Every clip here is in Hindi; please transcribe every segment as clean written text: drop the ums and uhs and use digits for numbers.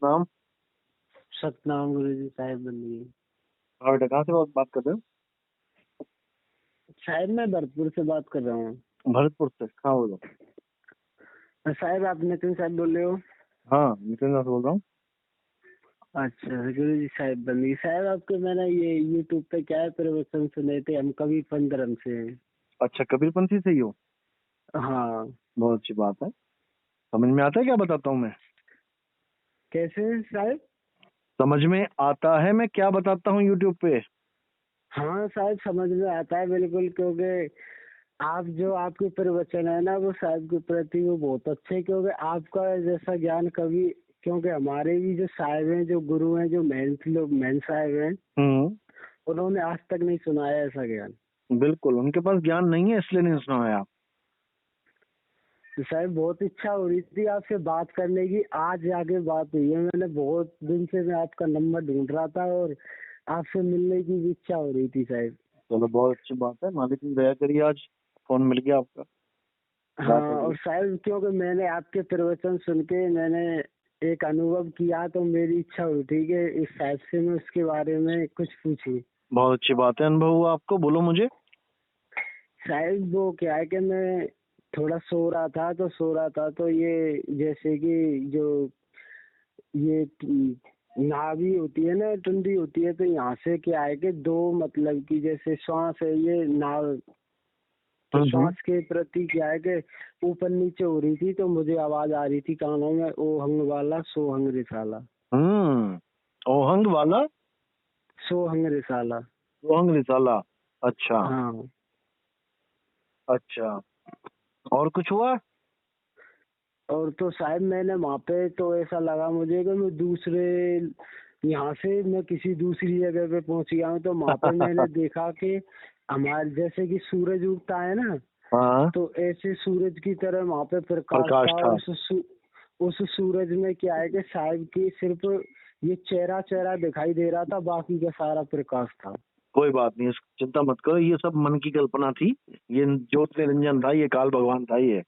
सतनाम। सतनाम गुरु जी साहिब बंदगी। हाँ बेटा, कहाँ से बात कर रहे हो? साहिब मैं भरतपुर से बात कर रहा हूँ। भरतपुर से? कहाँ बोल रहा हूँ? साहिब आप नितिन साहब बोल रहे हो? हाँ, नितिन दास बोल रहा हूँ। अच्छा गुरु जी साहिब बंदगी। साहिब आपके मैंने ये यूट्यूब पे क्या है प्रवचन सुने थे, हम कभी पंद्रम से हैं। अच्छा, कबीरपंथी से ही हो? हाँ। बहुत अच्छी बात है। समझ में आता है क्या बताता हूँ मैं? कैसे साहिब? समझ में आता है मैं क्या बताता हूँ यूट्यूब पे? हाँ साहिब समझ में आता है बिल्कुल, क्योंकि आप जो आपके प्रवचन है ना वो साहिब के प्रति वो बहुत अच्छे, क्योंकि आपका जैसा ज्ञान कभी, क्योंकि हमारे भी जो साहिब हैं, जो गुरु हैं, जो महंत साहिब हैं, उन्होंने आज तक नहीं सुनाया ऐसा ज्ञान। बिल्कुल, उनके पास ज्ञान नहीं है इसलिए नहीं सुना है आप। तो साहब बहुत इच्छा हो रही थी आपसे बात करने की, आज जाके बात हुई है। मैंने बहुत दिन से मैं आपका नंबर ढूंढ रहा था और आपसे मिलने की भी इच्छा हो रही थी साहब। चलो बहुत अच्छी बात है, मालिक ने दया करी, आज फोन मिल गया आपका। हाँ और साहब क्योंकि मैंने आपके प्रवचन सुन के मैंने एक अनुभव किया, तो मेरी इच्छा हुई थी कि इस साहब से मैं उसके बारे में कुछ पूछूं। बहुत अच्छी बात है, अनुभव हुआ आपको, बोलो मुझे। साहब वो क्या है कि मैं थोड़ा सो रहा था तो ये जैसे कि जो ये नाभि होती है ना, टुंडी होती है, तो यहाँ से क्या है कि दो मतलब कि जैसे श्वास है ये नाभ, तो श्वास के प्रति क्या है कि ऊपर नीचे हो रही थी, तो मुझे आवाज आ रही थी कानों में, ओ हंग वाला सो हंग रिसाला। ओहंग वाला सो हंग रिसाला। ओहंग रिसाला। अच्छा। हाँ। अच्छा, और कुछ हुआ? और तो शायद मैंने वहाँ पे तो ऐसा लगा मुझे कि मैं दूसरे यहाँ से मैं किसी दूसरी जगह पे पहुंच गया हूँ। तो वहाँ पे मैंने देखा कि हमारे जैसे कि सूरज उगता है ना, हाँ, तो ऐसे सूरज की तरह वहाँ पे प्रकाश प्रकाश था। था। उस सूरज में क्या है कि साहिब की सिर्फ ये चेहरा चेहरा दिखाई दे रहा था, बाकी का सारा प्रकाश था। कोई बात नहीं, चिंता मत करो, ये सब मन की कल्पना थी। ये ज्योत निरंजन था, ये काल भगवान था ये।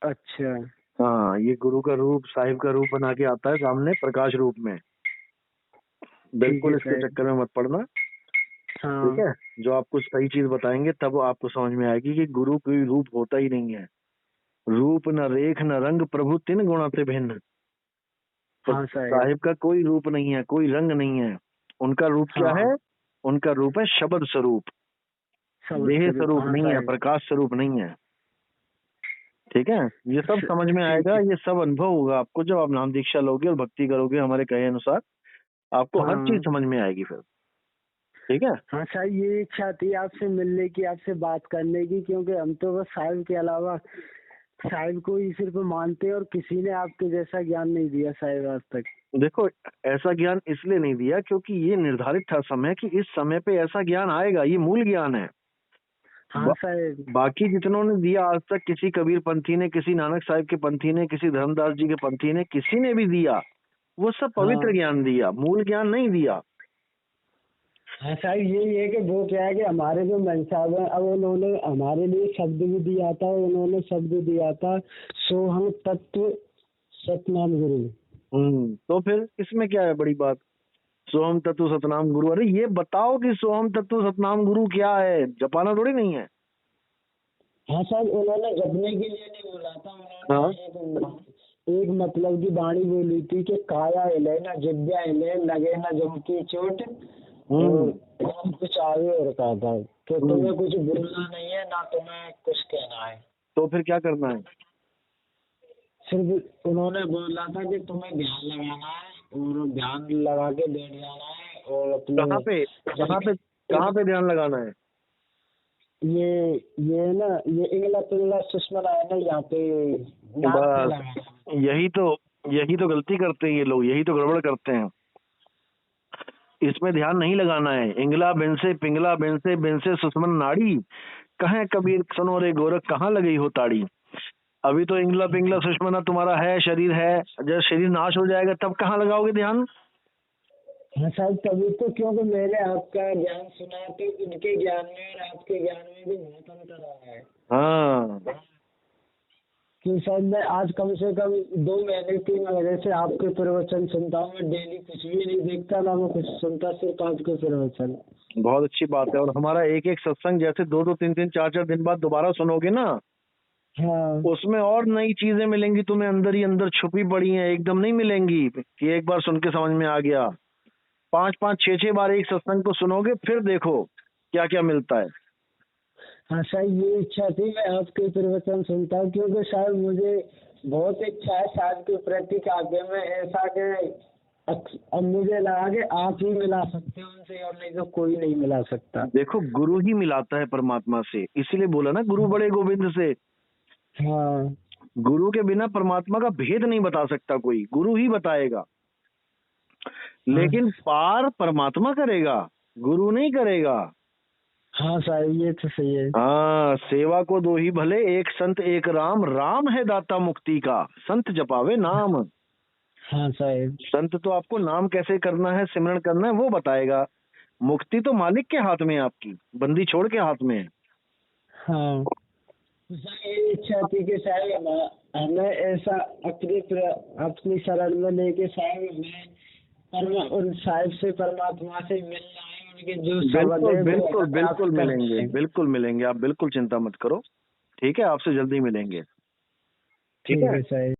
अच्छा। हाँ, ये गुरु का रूप, साहिब का रूप बना के आता है सामने प्रकाश रूप में। ठीक है बिल्कुल इसके साहब। चक्कर में मत पड़ना। हाँ। ठीक है, जो आपको सही चीज बताएंगे तब आपको समझ में आएगी कि गुरु कोई रूप होता ही नहीं है। रूप न रेख न रंग प्रभु तिन गुणाते भिन्न। तो हाँ साहब। साहिब का कोई रूप नहीं है, कोई रंग नहीं है। उनका रूप क्या हाँ है? उनका रूप है शब्द स्वरूप। समझ देह स्वरूप। स्वरूप हाँ नहीं है, साहब। प्रकाश स्वरूप नहीं है। ठीक है, ये सब समझ में ठीक आएगा, है। ये सब अनुभव होगा आपको जब आप नाम दीक्षा लोगे और भक्ति करोगे हमारे कहे अनुसार। आपको हर चीज हाँ। समझ में आएगी फिर। ठीक है। हाँ साहब ये इच्छा थी आपसे मिलने की, आपसे बात करने की, क्योंकि हम तो बस साहिब के अलावा साहिब को ही सिर्फ मानते हैं और किसी ने आपके जैसा ज्ञान नहीं दिया साहिब आज तक। देखो, ऐसा ज्ञान इसलिए नहीं दिया क्योंकि ये निर्धारित था समय कि इस समय पे ऐसा ज्ञान आएगा, ये मूल ज्ञान है। हाँ साहिब। बाकी जितनों ने दिया आज तक, किसी कबीर पंथी ने, किसी नानक साहिब के पंथी ने, किसी धर्मदास जी के पंथी ने, किसी ने भी दिया, वो सब पवित्र हाँ। ज्ञान दिया, मूल ज्ञान नहीं दिया। हाँ साहब यही है कि वो क्या है कि हमारे जो मन साहब है, अब उन्होंने हमारे लिए शब्द भी दिया था, उन्होंने शब्द दिया था सोहम तत्व सतनाम गुरु। तो फिर इसमें क्या है बड़ी बात? सोहम तत्व सतनाम गुरु, अरे ये बताओ कि सोहम तत्व सतनाम गुरु क्या है, जपाना थोड़ी नहीं है। हाँ साहब उन्होंने जपने के लिए नहीं बोला था, हाँ, उन्होंने एक मतलब की वाणी बोली थी कि काया हिले ना जिद्या हिले, लगे ना जम की चोट, और कुछ आगे और कहा था कि तुम्हें कुछ बोलना नहीं है ना तुम्हें कुछ कहना है। तो फिर क्या करना है? सिर्फ उन्होंने बोला था कि तुम्हें ध्यान लगाना है और ध्यान लगा के बैठ जाना है और अपने कहाँ पे ध्यान लगाना है? ये ना ये इंगला पिंगला सुषमना है ना यहाँ पे नाक पे बस लगाना है। यही तो गलती करते हैं ये लोग, यही तो गड़बड़ करते हैं। इसमें ध्यान नहीं लगाना है। इंगला बिनसे पिंगला बिनसे सुषमन नाड़ी, कहें कबीर सुनो रे गोरख कहाँ लगी हो ताड़ी। अभी तो इंगला पिंगला सुषमना तुम्हारा है, शरीर है, जब शरीर नाश हो जाएगा तब कहाँ लगाओगे ध्यान? हाँ साहब तभी तो, क्योंकि मैंने आपका ज्ञान सुना तो इनके ज्ञान में और आपके ज्ञान में भी बहुत अंतर आ है। हाँ, तो शायद मैं आज कम से कम 2 महीने 3 महीने से आपके प्रवचन सुनता हूँ। मैं डेली कुछ भी नहीं देखता, ना मैं कुछ सुनता, सिर्फ आपके प्रवचन। बहुत अच्छी बात है। और हमारा एक एक सत्संग जैसे 2-2 3-3 4-4 दिन बाद दोबारा सुनोगे ना, हाँ उसमें और नई चीजें मिलेंगी तुम्हें, अंदर ही अंदर छुपी पड़ी हैं, एकदम नहीं मिलेंगी कि एक बार सुन के समझ में आ गया। 5-5 6-6 बार एक सत्संग को सुनोगे, फिर देखो क्या क्या मिलता है। हाँ सर, ये इच्छा थी मैं आपके प्रवचन सुनता हूँ, क्योंकि शायद मुझे बहुत इच्छा है शायद के प्रति काव्य में ऐसा के अब मुझे लगा कि आप ही मिला सकते हो उनसे, और नहीं तो कोई नहीं मिला सकता। देखो गुरु ही मिलाता है परमात्मा से, इसीलिए बोला ना गुरु बड़े गोविंद से। हाँ गुरु के बिना परमात्मा का भेद नहीं बता सकता कोई, गुरु ही बताएगा। लेकिन पार परमात्मा करेगा, गुरु नहीं करेगा। हाँ सर, ये तो सही है। हाँ, सेवा को दो ही भले, एक संत एक राम, राम है दाता मुक्ति का, संत जपावे नाम। हाँ साहब। संत तो आपको नाम कैसे करना है, सिमरन करना है, वो बताएगा। मुक्ति तो मालिक के हाथ में है, आपकी बंदी छोड़ के हाथ में है। हाँ ये इच्छा थी कि साहब हमें ऐसा अपनी शरण में लेके साहब हमें उन साहिब से परमात्मा से मिलना है, उनके जो शब्द बिल्कुल है बिल्कुल वो बिल्कुल प्राप्त मिलेंगे, करना है। बिल्कुल मिलेंगे, आप बिल्कुल चिंता मत करो। ठीक है, आपसे जल्दी मिलेंगे। ठीक ठीक है। है साहब।